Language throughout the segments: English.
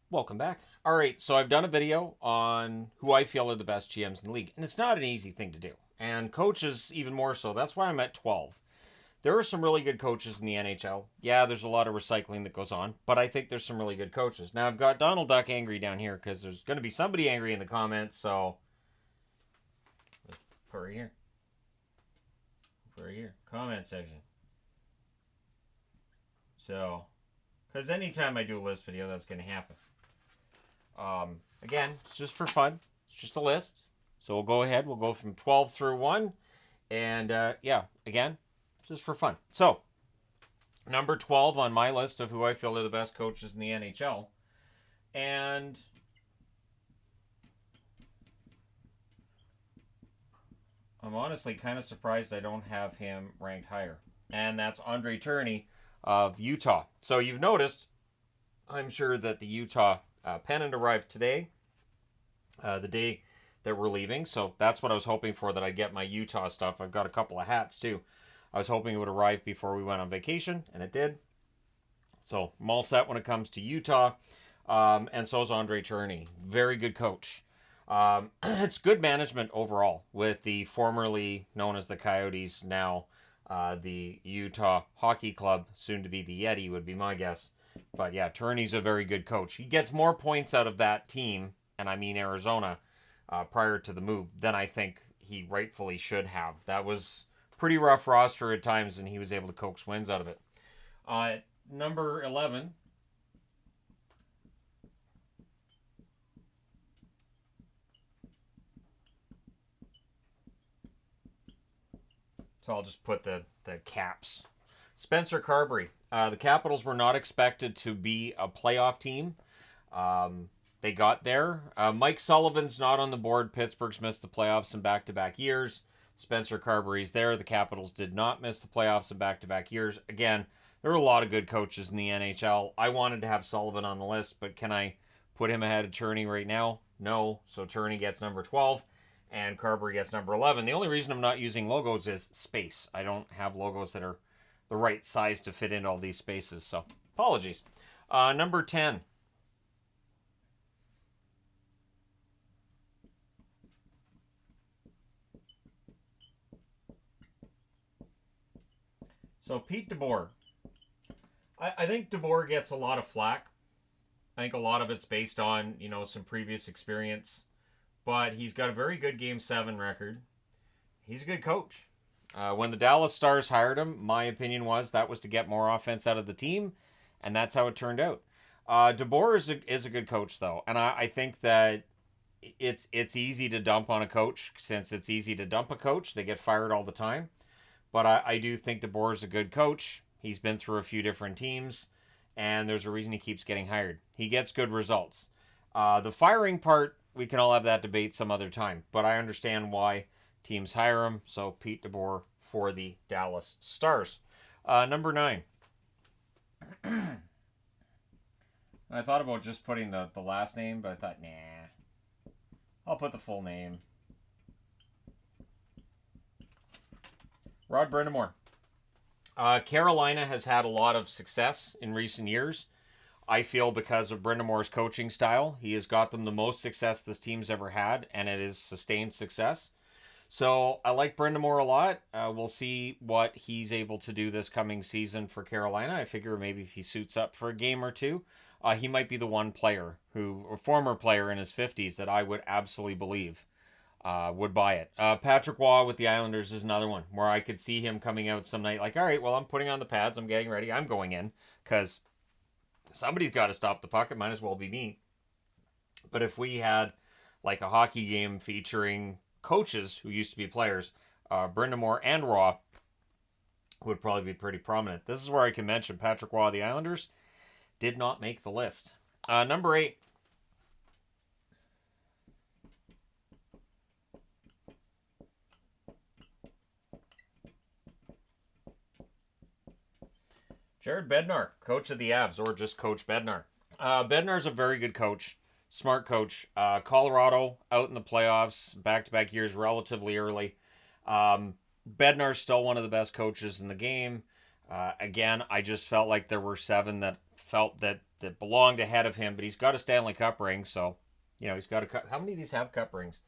Welcome back. All right, so I've done a video on who I feel are the best GMs in the league, and it's not an easy thing to do. And coaches, even more so. That's why I'm at 12. There are some really good coaches in the NHL. Yeah, there's a lot of recycling that goes on, but I think there's some really good coaches. Now, I've got Donald Duck angry down here because there's going to be somebody angry in the comments, so let's put right here. Put right here. Comment section. So, because anytime I do a list video, that's going to happen. Again, it's just for fun. It's just a list. So we'll go ahead. We'll go from 12 through 1. And yeah, again, just for fun. So, number 12 on my list of who I feel are the best coaches in the NHL. And I'm honestly kind of surprised I don't have him ranked higher. And that's Andre Tourigny of Utah. So you've noticed, I'm sure that the Utah pennant arrived today, the day that we're leaving. So that's what I was hoping for, that I'd get my Utah stuff. I've got a couple of hats too. I was hoping it would arrive before we went on vacation, and it did. So I'm all set when it comes to Utah. And so is Andre Tourigny. Very good coach. It's good management overall with the formerly known as the Coyotes, now the Utah Hockey Club, soon to be the Yeti would be my guess. But yeah, Tourigny's a very good coach. He gets more points out of that team, and I mean Arizona, prior to the move, than I think he rightfully should have. That was pretty rough roster at times, and he was able to coax wins out of it. Number 11. So I'll just put the caps. Spencer Carbery. The Capitals were not expected to be a playoff team. They got there. Mike Sullivan's not on the board. Pittsburgh's missed the playoffs in back-to-back years. Spencer Carbery's there. The Capitals did not miss the playoffs in back-to-back years. Again, there are a lot of good coaches in the NHL. I wanted to have Sullivan on the list, but can I put him ahead of Tourigny right now? No. So Tourigny gets number 12, and Carbery gets number 11. The only reason I'm not using logos is space. I don't have logos that are the right size to fit into all these spaces, so apologies. Number 10. So Pete DeBoer. I think DeBoer gets a lot of flack. I think a lot of it's based on, some previous experience. But he's got a very good Game 7 record. He's a good coach. When the Dallas Stars hired him, my opinion was that was to get more offense out of the team, and that's how it turned out. DeBoer is a good coach, though, and I think that it's easy to dump on a coach. Since it's easy to dump a coach, they get fired all the time. But I do think DeBoer is a good coach. He's been through a few different teams, and there's a reason he keeps getting hired. He gets good results. The firing part, we can all have that debate some other time, but I understand why teams hire him. So Pete DeBoer for the Dallas Stars. Number 9. I thought about just putting the last name, but I thought, nah. I'll put the full name. Rod Brind'Amour. Carolina has had a lot of success in recent years. I feel because of Brind'Amour's coaching style, he has got them the most success this team's ever had, and it is sustained success. So I like Brind'Amour a lot. We'll see what he's able to do this coming season for Carolina. I figure maybe if he suits up for a game or two, he might be the one player a former player in his 50s that I would absolutely believe would buy it. Patrick Waugh with the Islanders is another one where I could see him coming out some night like, all right, well, I'm putting on the pads. I'm getting ready. I'm going in because somebody's got to stop the puck. It might as well be me. But if we had like a hockey game featuring coaches who used to be players, Brind'Amour and Waugh would probably be pretty prominent. This is where I can mention Patrick Waugh of the Islanders did not make the list. Number 8. Jared Bednar, coach of the Avs, or just Coach Bednar. Bednar's a very good coach, smart coach. Colorado out in the playoffs, back-to-back years, relatively early. Bednar's still one of the best coaches in the game. Again, I just felt like there were 7 that felt that that belonged ahead of him, but he's got a Stanley Cup ring, so he's got a cup. How many of these have cup rings?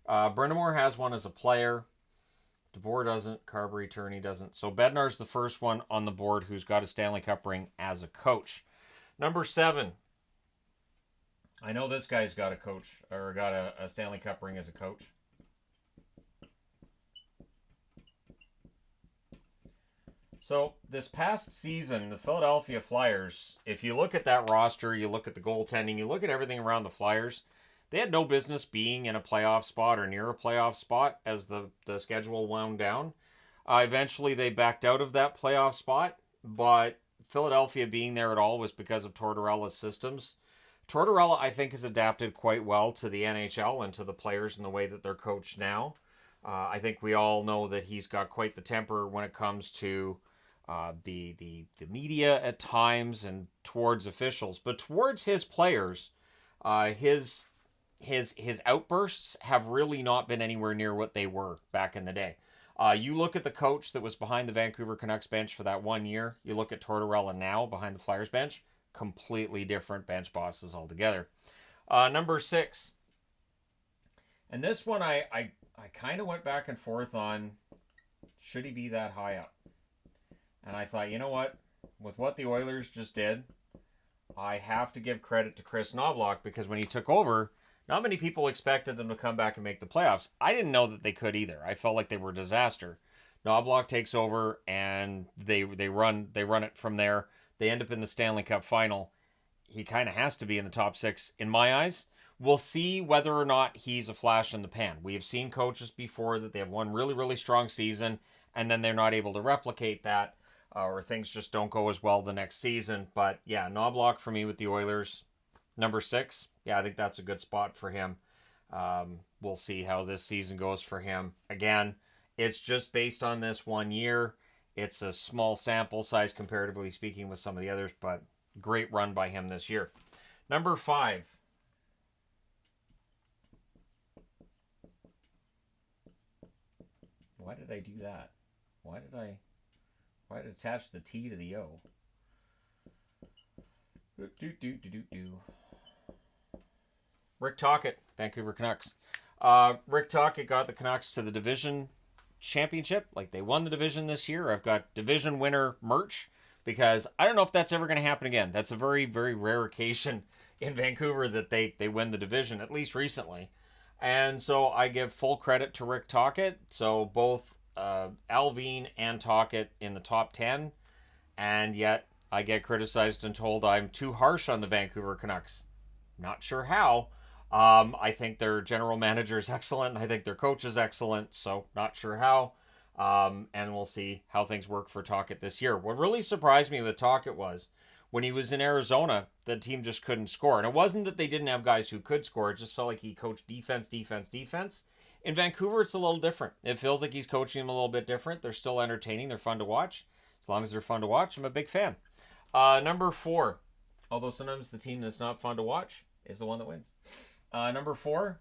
Brind'Amour has one as a player. DeBoer doesn't. Carbery, Tourigny doesn't. So Bednar's the first one on the board who's got a Stanley Cup ring as a coach. Number 7. I know this guy's got a coach, or got a Stanley Cup ring as a coach. So this past season, the Philadelphia Flyers, if you look at that roster, you look at the goaltending, you look at everything around the Flyers, they had no business being in a playoff spot or near a playoff spot as the schedule wound down. Eventually, they backed out of that playoff spot, but Philadelphia being there at all was because of Tortorella's systems. Tortorella, I think, has adapted quite well to the NHL and to the players and the way that they're coached now. I think we all know that he's got quite the temper when it comes to the media at times and towards officials, but towards his players, his outbursts have really not been anywhere near what they were back in the day. You look at the coach that was behind the Vancouver Canucks bench for that 1 year. You look at Tortorella now behind the Flyers bench. Completely different bench bosses altogether. Number 6. And this one I kind of went back and forth on, should he be that high up? And I thought, you know what? With what the Oilers just did, I have to give credit to Kris Knoblauch, because when he took over, not many people expected them to come back and make the playoffs. I didn't know that they could either. I felt like they were a disaster. Knoblauch takes over and they run it from there. They end up in the Stanley Cup final. He kind of has to be in the top 6 in my eyes. We'll see whether or not he's a flash in the pan. We have seen coaches before that they have one really, really strong season and then they're not able to replicate that, or things just don't go as well the next season. But yeah, Knoblauch for me with the Oilers, number 6. Yeah, I think that's a good spot for him. We'll see how this season goes for him. Again, it's just based on this 1 year. It's a small sample size comparatively speaking with some of the others, but great run by him this year. Number 5. Why did I do that? Why did I attach the T to the O? Rick Tocchet, Vancouver Canucks. Rick Tocchet got the Canucks to the division championship. Like, they won the division this year. I've got division winner merch because I don't know if that's ever going to happen again. That's a very, very rare occasion in Vancouver that they win the division, at least recently. And so I give full credit to Rick Tocchet. So both Alvin and Tocchet in the top 10. And yet I get criticized and told I'm too harsh on the Vancouver Canucks. Not sure how. I think their general manager is excellent. I think their coach is excellent. So not sure how. And we'll see how things work for Tocchet this year. What really surprised me with Tocchet was when he was in Arizona, the team just couldn't score. And it wasn't that they didn't have guys who could score. It just felt like he coached defense. In Vancouver, it's a little different. It feels like he's coaching them a little bit different. They're still entertaining. They're fun to watch. As long as they're fun to watch, I'm a big fan. Number 4. Although sometimes the team that's not fun to watch is the one that wins. Number 4.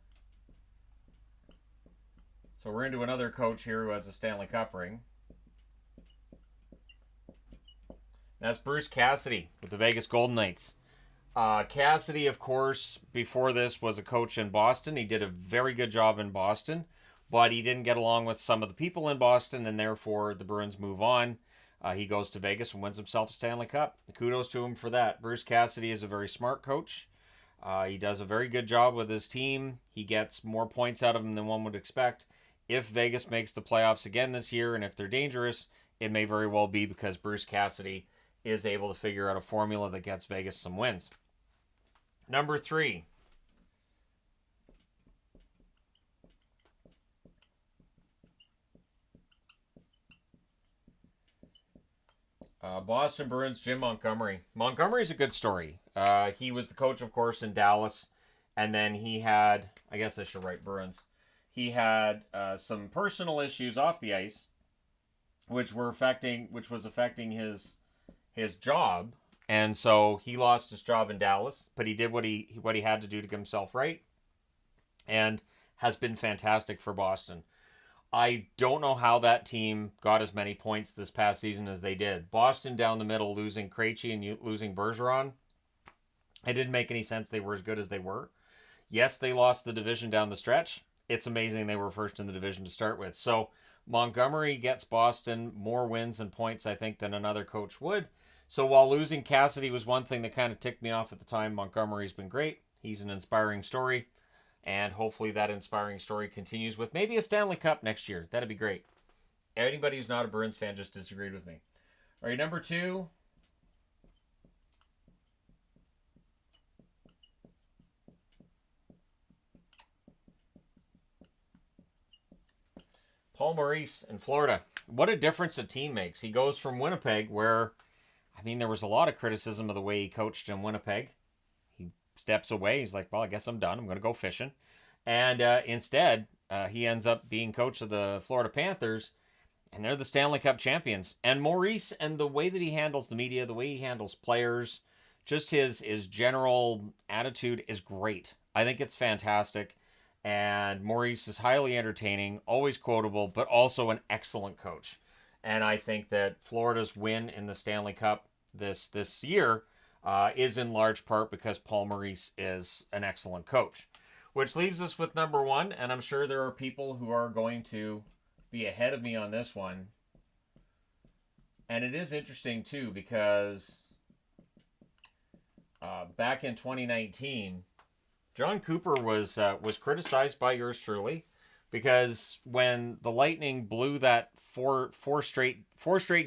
So we're into another coach here who has a Stanley Cup ring. That's Bruce Cassidy with the Vegas Golden Knights. Cassidy, of course, before this was a coach in Boston. He did a very good job in Boston, but he didn't get along with some of the people in Boston, and therefore the Bruins move on. He goes to Vegas and wins himself a Stanley Cup. Kudos to him for that. Bruce Cassidy is a very smart coach. He does a very good job with his team. He gets more points out of them than one would expect. If Vegas makes the playoffs again this year, and if they're dangerous, it may very well be because Bruce Cassidy is able to figure out a formula that gets Vegas some wins. Number 3. Boston Bruins, Jim Montgomery. Montgomery's a good story. He was the coach, of course, in Dallas. And then he had, I guess I should write Bruins. He had some personal issues off the ice, which was affecting his job. And so he lost his job in Dallas, but he did what he had to do to get himself right, and has been fantastic for Boston. I don't know how that team got as many points this past season as they did. Boston down the middle, losing Krejci and losing Bergeron. It didn't make any sense they were as good as they were. Yes, they lost the division down the stretch. It's amazing they were first in the division to start with. So Montgomery gets Boston more wins and points, I think, than another coach would. So while losing Cassidy was one thing that kind of ticked me off at the time, Montgomery's been great. He's an inspiring story. And hopefully that inspiring story continues with maybe a Stanley Cup next year. That'd be great. Anybody who's not a Bruins fan just disagreed with me. All right, number 2. Paul Maurice in Florida. What a difference a team makes. He goes from Winnipeg, where, I mean, there was a lot of criticism of the way he coached in Winnipeg. He steps away. He's like, well, I guess I'm done. I'm going to go fishing. And instead, he ends up being coach of the Florida Panthers, and they're the Stanley Cup champions. And Maurice, and the way that he handles the media, the way he handles players, just his general attitude is great. I think it's fantastic. And Maurice is highly entertaining, always quotable, but also an excellent coach. And I think that Florida's win in the Stanley Cup this year is in large part because Paul Maurice is an excellent coach. Which leaves us with number 1, and I'm sure there are people who are going to be ahead of me on this one. And it is interesting, too, because back in 2019... Jon Cooper was criticized by yours truly because when the Lightning blew that four straight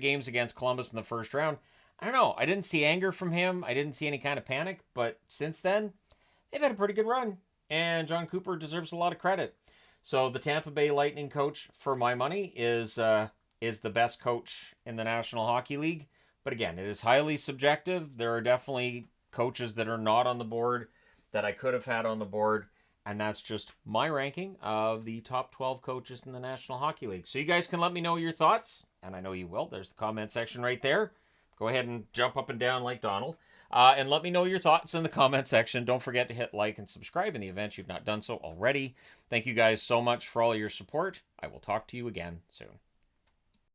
games against Columbus in the first round, I don't know. I didn't see anger from him. I didn't see any kind of panic. But since then, they've had a pretty good run, and Jon Cooper deserves a lot of credit. So the Tampa Bay Lightning coach, for my money, is the best coach in the National Hockey League. But again, it is highly subjective. There are definitely coaches that are not on the board that I could have had on the board, and that's just my ranking of the top 12 coaches in the National Hockey League. So you guys can let me know your thoughts, and I know you will. There's the comment section right there. Go ahead and jump up and down like Donald, and let me know your thoughts in the comment section. Don't forget to hit like and subscribe in the event you've not done so already. Thank you guys so much for all your support. I will talk to you again soon.